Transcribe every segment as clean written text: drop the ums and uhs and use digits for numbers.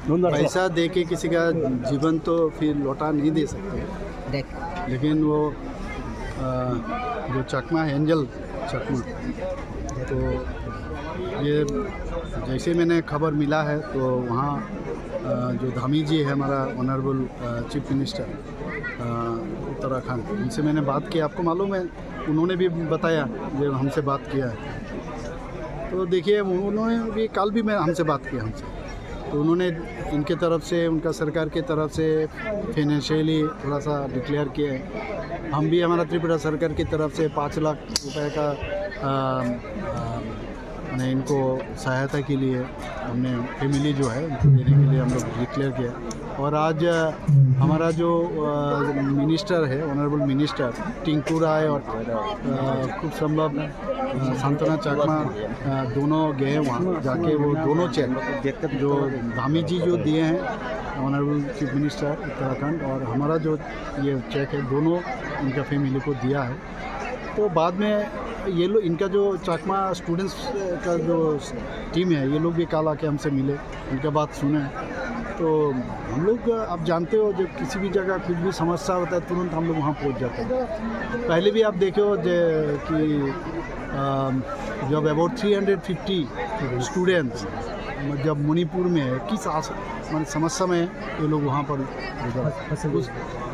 पैसा दे के किसी का जीवन तो फिर लौटा नहीं दे सकते, लेकिन वो जो चकमा है, एंजल चकमा, तो ये जैसे मैंने खबर मिला है तो वहाँ जो धामी जी है हमारा ऑनरेबल चीफ मिनिस्टर उत्तराखंड, उनसे मैंने बात की। आपको मालूम है, उन्होंने भी बताया जो हमसे बात किया है। तो देखिए, उन्होंने भी कल भी मैं हमसे बात किया हमसे, तो उन्होंने इनके तरफ से, उनका सरकार के तरफ से फाइनेंशियली थोड़ा सा डिक्लेयर किया है। हम भी हमारा त्रिपुरा सरकार की तरफ से 5 लाख रुपए का मैंने इनको सहायता के लिए हमने फैमिली जो है उनको देने के लिए हम लोग डिक्लेयर किया। और आज हमारा जो मिनिस्टर है, ऑनरेबल मिनिस्टर टिंकू राय और खूब संभव सांत्वना चकमा दोनों गए वहाँ जाके, वो दोनों चेक जो धामी जी जो दिए हैं ऑनरेबल चीफ मिनिस्टर उत्तराखंड, और हमारा जो ये चेक है, दोनों इनका फैमिली को दिया है। तो बाद में ये लोग, इनका जो चकमा स्टूडेंट्स का जो टीम है, ये लोग भी कल आके हमसे मिले, उनका बात सुने। तो हम लोग, आप जानते हो, जब किसी भी जगह कुछ भी समस्या होता है तुरंत हम लोग वहाँ पहुँच जाते हैं। पहले भी आप देखे हो कि जब अबाउट 350 स्टूडेंट्स जब मणिपुर में किस समस्या में ये लोग वहाँ पर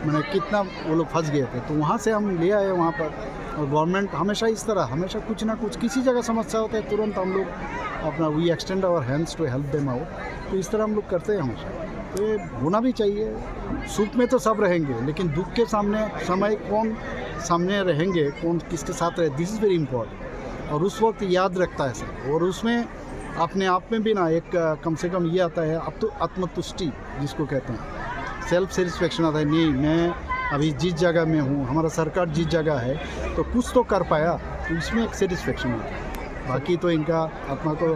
मैंने कितना वो लोग फंस गए थे, तो वहाँ से हम ले आए वहाँ पर। और गवर्नमेंट हमेशा इस तरह, हमेशा कुछ ना कुछ, किसी जगह समस्या होता है तुरंत हम लोग अपना we extend our hands to help them out. तो इस तरह हम लोग करते हैं हमेशा, तो ये होना भी चाहिए। सुख में तो सब रहेंगे, लेकिन दुख के समय कौन सामने रहेंगे, कौन किसके साथ रहे, दिस इज़ वेरी इंपॉर्टेंट। और उस वक्त याद रखता है सब, और उसमें अपने आप में भी ना एक कम से कम ये आता है, अब तो आत्मतुष्टि जिसको कहते हैं, सेल्फ सेटिस्फेक्शन आता है। नहीं, मैं अभी जिस जगह में हूँ, हमारा सरकार जिस जगह है, तो कुछ तो कर पाया, तो इसमें एक सेटिस्फेक्शन आता है। बाकी तो इनका आत्मा को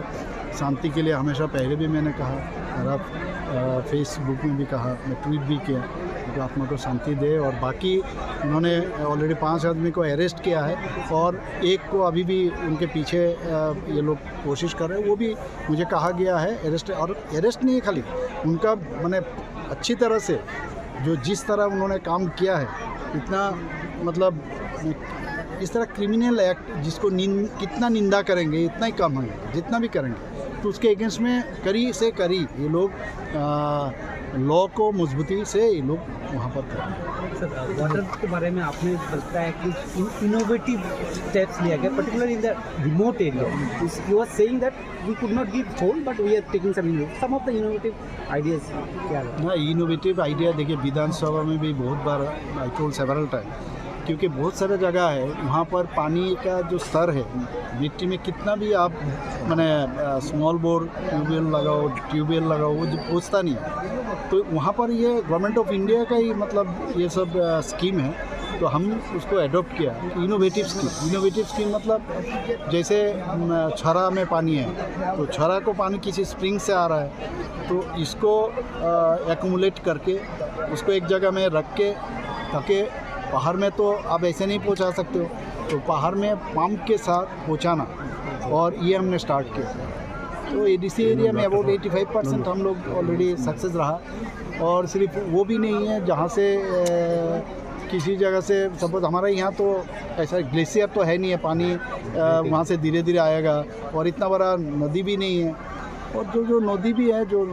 शांति के लिए हमेशा, पहले भी मैंने कहा और अब फेसबुक में भी कहा, मैं ट्वीट भी किया, तो आत्मा को शांति दे। और बाकी उन्होंने ऑलरेडी 5 आदमी को अरेस्ट किया है, और एक को अभी भी उनके पीछे ये लोग कोशिश कर रहे हैं। वो भी मुझे कहा गया है अरेस्ट, और अरेस्ट नहीं है खाली, उनका मैंने अच्छी तरह से जो जिस तरह उन्होंने काम किया है, इतना मतलब इस तरह क्रिमिनल एक्ट जिसको कितना निंदा करेंगे इतना ही कम है, जितना भी करेंगे तो उसके अगेंस्ट में करी से करी ये लोग लॉ को मजबूती से ये लोग वहाँ पर करें। सर, वाटर के बारे में आपने बताया कि इनोवेटिव स्टेप्स लिया गया, particular in the remote area. You are saying that we could not give whole, but we are taking some of the innovative ideas. क्या है इनोवेटिव आइडिया? देखिए, विधानसभा में भी बहुत बार आई टोल्ड सेवरल टाइम, क्योंकि बहुत सारे जगह है वहाँ पर पानी का जो स्तर है मिट्टी में, कितना भी आप मैंने स्मॉल बोर ट्यूबवेल लगाओ वो पहुँचता नहीं है। तो वहाँ पर ये गवर्नमेंट ऑफ इंडिया का ही मतलब ये सब स्कीम है, तो हम उसको एडॉप्ट किया। इनोवेटिव स्कीम मतलब जैसे छरा में पानी है, तो छरा को पानी किसी स्प्रिंग से आ रहा है, तो इसको एक्यूमुलेट करके उसको एक जगह में रख के, ताकि पहाड़ में तो आप ऐसे नहीं पहुंचा सकते हो, तो पहाड़ में पंप के साथ पहुंचाना, और ये हमने स्टार्ट किया। तो एडीसी एरिया में अबाउट 85% हम लोग ऑलरेडी सक्सेस रहा। और सिर्फ वो भी नहीं है, जहाँ से किसी जगह से सपोज हमारा यहाँ तो ऐसा ग्लेशियर तो है नहीं है, पानी वहाँ से धीरे धीरे आएगा, और इतना बड़ा नदी भी नहीं है। और जो नदी भी है, जो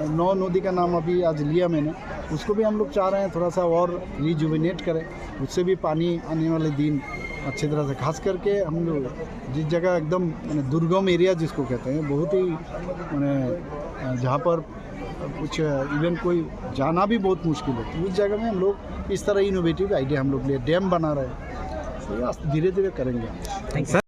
9 नदी का नाम अभी आज लिया मैंने, उसको भी हम लोग चाह रहे हैं थोड़ा सा और रिजुविनेट करें, उससे भी पानी आने वाले दिन अच्छी तरह से। खास करके हम लोग जिस जगह एकदम दुर्गम एरिया जिसको कहते हैं, बहुत ही मैंने जहाँ पर कुछ इवन कोई जाना भी बहुत मुश्किल है, तो उस जगह में हम लोग इस तरह इनोवेटिव आइडिया हम लोग लिए डैम बना रहे हैं। तो धीरे धीरे करेंगे। Thank you.